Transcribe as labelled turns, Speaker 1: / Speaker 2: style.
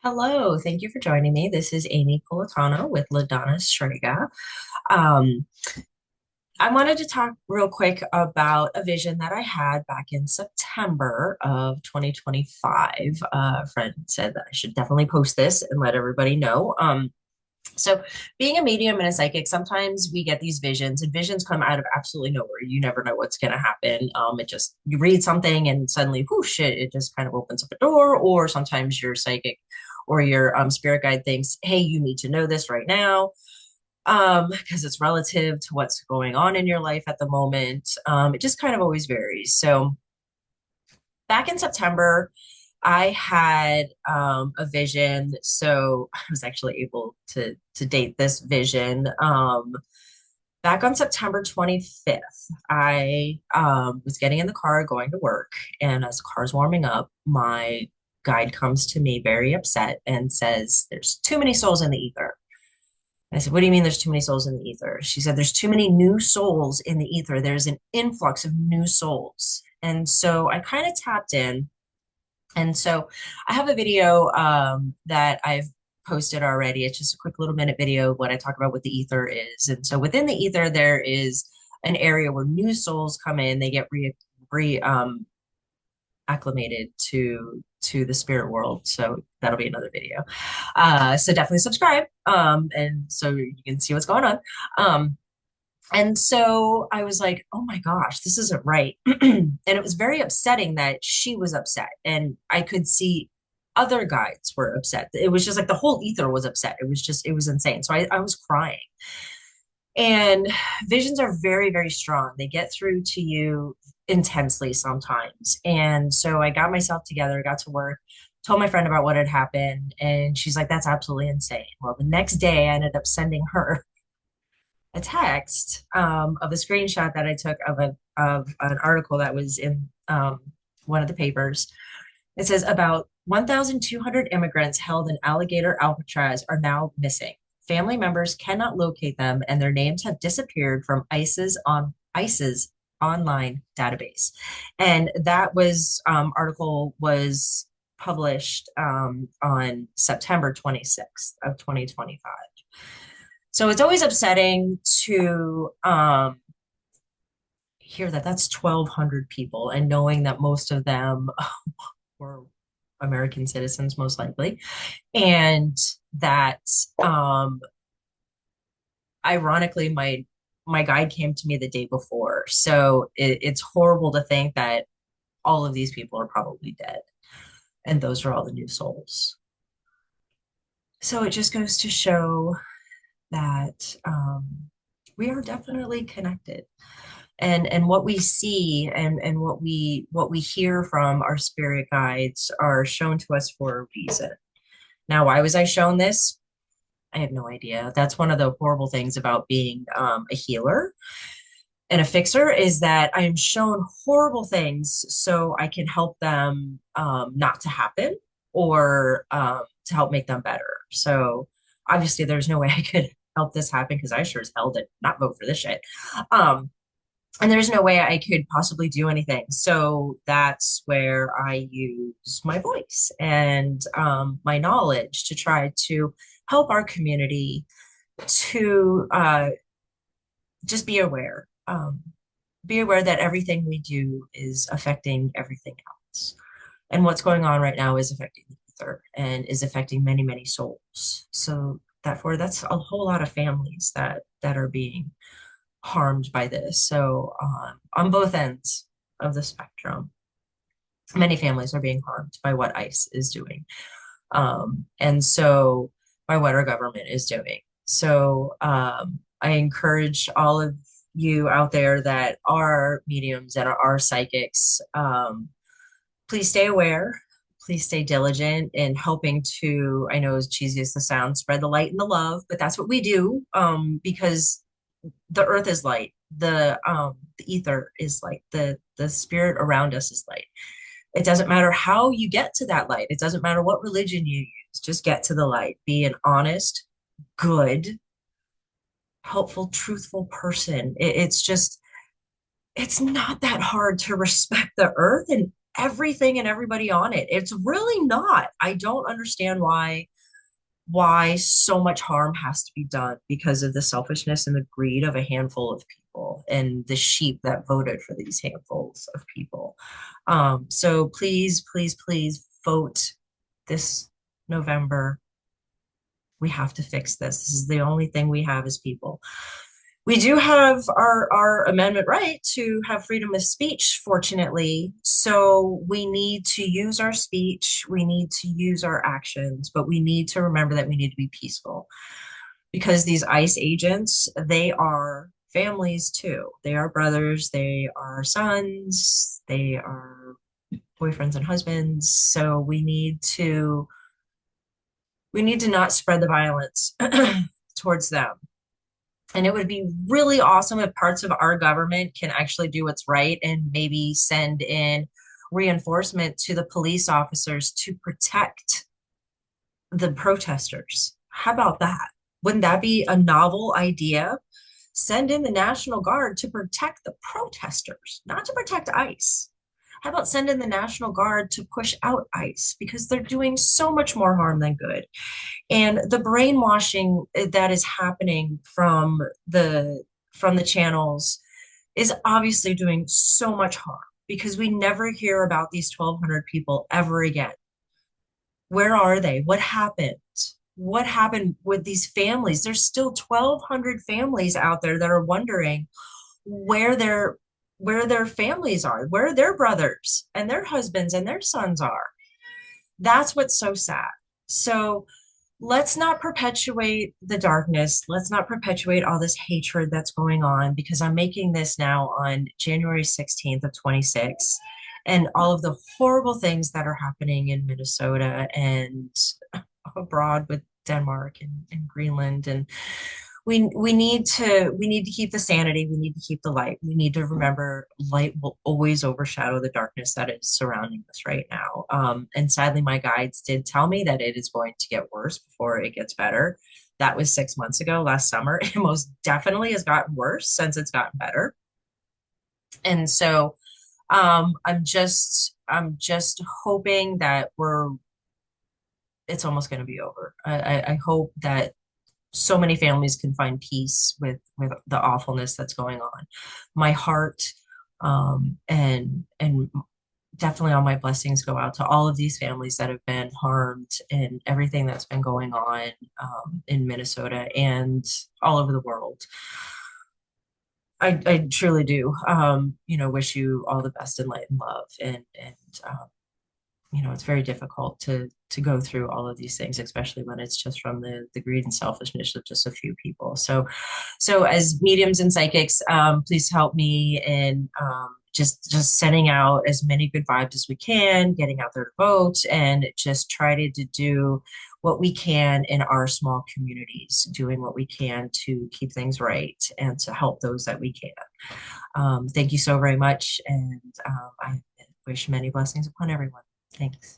Speaker 1: Hello, thank you for joining me. This is Amy Politano with LaDonna Strega. Um, I wanted to talk real quick about a vision that I had back in September of 2025. A friend said that I should definitely post this and let everybody know. So, being a medium and a psychic, sometimes we get these visions, and visions come out of absolutely nowhere. You never know what's going to happen. It just, you read something and suddenly, whoosh, it just kind of opens up a door. Or sometimes your psychic or your spirit guide thinks, hey, you need to know this right now, because it's relative to what's going on in your life at the moment. It just kind of always varies. So, back in September, I had a vision. So I was actually able to date this vision. Back on September 25th, I was getting in the car going to work, and as the car's warming up, my guide comes to me very upset and says, "There's too many souls in the ether." I said, "What do you mean there's too many souls in the ether?" She said, "There's too many new souls in the ether. There's an influx of new souls." And so I kind of tapped in, and so I have a video that I've posted already. It's just a quick little minute video of what I talk about what the ether is. And so within the ether, there is an area where new souls come in. They get re acclimated to the spirit world. So that'll be another video. So definitely subscribe, and so you can see what's going on. And so I was like, oh my gosh, this isn't right. And it was very upsetting that she was upset. And I could see other guides were upset. It was just like the whole ether was upset. It was insane. So I was crying. And visions are very, very strong. They get through to you intensely sometimes. And so I got myself together, got to work, told my friend about what had happened. And she's like, that's absolutely insane. Well, the next day I ended up sending her a text of a screenshot that I took of an article that was in one of the papers. It says about 1,200 immigrants held in Alligator Alcatraz are now missing. Family members cannot locate them, and their names have disappeared from ICE's online database. And that was article was published on September 26th of 2025. So it's always upsetting to hear that that's 1,200 people and knowing that most of them were American citizens, most likely. And that, um, ironically, my guide came to me the day before. So it's horrible to think that all of these people are probably dead. And those are all the new souls. So it just goes to show that we are definitely connected, and what we see and what we hear from our spirit guides are shown to us for a reason. Now, why was I shown this? I have no idea. That's one of the horrible things about being a healer and a fixer, is that I am shown horrible things so I can help them not to happen, or to help make them better. So obviously there's no way I could help this happen because I sure as hell did not vote for this shit. Um, and there's no way I could possibly do anything. So that's where I use my voice and my knowledge to try to help our community to just be aware. Be aware that everything we do is affecting everything else. And what's going on right now is affecting the ether and is affecting many, many souls. So therefore, that's a whole lot of families that are being harmed by this. So on both ends of the spectrum, many families are being harmed by what ICE is doing. And so by what our government is doing. So I encourage all of you out there that are mediums, that are psychics, please stay aware. Please stay diligent in helping to, I know as cheesy as the sound, spread the light and the love, but that's what we do, because the earth is light, the ether is light, the spirit around us is light. It doesn't matter how you get to that light. It doesn't matter what religion you use. Just get to the light. Be an honest, good, helpful, truthful person. It's just, it's not that hard to respect the earth and everything and everybody on it. It's really not. I don't understand why so much harm has to be done because of the selfishness and the greed of a handful of people and the sheep that voted for these handfuls of people. So please, please, please vote this November. We have to fix this. This is the only thing we have as people. We do have our amendment right to have freedom of speech, fortunately. So we need to use our speech, we need to use our actions, but we need to remember that we need to be peaceful because these ICE agents, they are families too. They are brothers, they are sons, they are boyfriends and husbands. So we need to not spread the violence towards them. And it would be really awesome if parts of our government can actually do what's right and maybe send in reinforcement to the police officers to protect the protesters. How about that? Wouldn't that be a novel idea? Send in the National Guard to protect the protesters, not to protect ICE. How about send in the National Guard to push out ICE because they're doing so much more harm than good? And the brainwashing that is happening from the channels is obviously doing so much harm because we never hear about these 1,200 people ever again. Where are they? What happened? What happened with these families? There's still 1,200 families out there that are wondering where their families are, where their brothers and their husbands and their sons are. That's what's so sad. So let's not perpetuate the darkness. Let's not perpetuate all this hatred that's going on because I'm making this now on January 16th of 26 and all of the horrible things that are happening in Minnesota and abroad with Denmark and Greenland. And we need to keep the sanity. We need to keep the light. We need to remember light will always overshadow the darkness that is surrounding us right now. And sadly, my guides did tell me that it is going to get worse before it gets better. That was 6 months ago, last summer. It most definitely has gotten worse since it's gotten better. And so I'm just hoping that it's almost going to be over. I hope that so many families can find peace with the awfulness that's going on. My heart and definitely all my blessings go out to all of these families that have been harmed and everything that's been going on in Minnesota and all over the world. I truly do, wish you all the best in light and love, and it's very difficult to go through all of these things, especially when it's just from the greed and selfishness of just a few people. So as mediums and psychics, please help me in just sending out as many good vibes as we can, getting out there to vote, and just try to do what we can in our small communities, doing what we can to keep things right and to help those that we can. Thank you so very much, and I wish many blessings upon everyone. Thanks.